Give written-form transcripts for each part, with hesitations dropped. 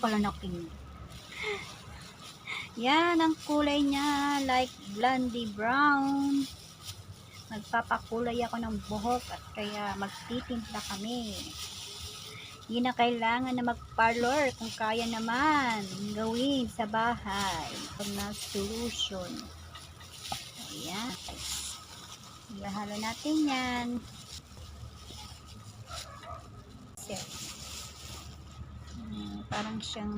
pala naking. Yan ang kulay niya, like blondie brown. Magpapakulay ako ng buhok at kaya magtitimpla kami. Hindi na kailangan na mag-parlor kung kaya naman gawin sa bahay. Na solution. Ayan. Ihalo natin yan. Parang siyang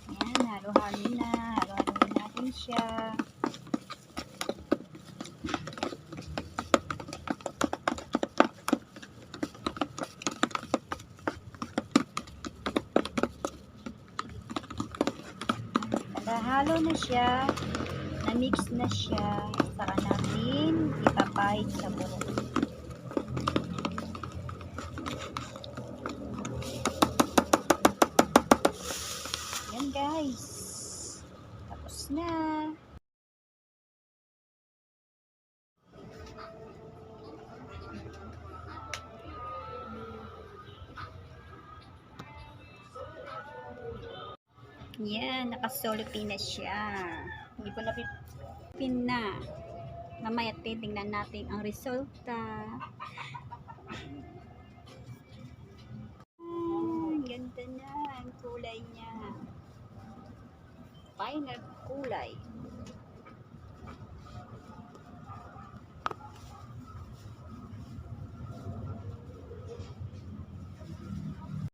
ayan, halo-halo na. Halo-halo natin siya. Halo na siya, na-mix na siya, saka natin ipapahid sa buhok. Yan guys, tapos na. Yan, nakasolopi na siya. Hindi ko napipin na. Mamaya titingnan natin ang resulta. Ganda na ang kulay niya. Final kulay.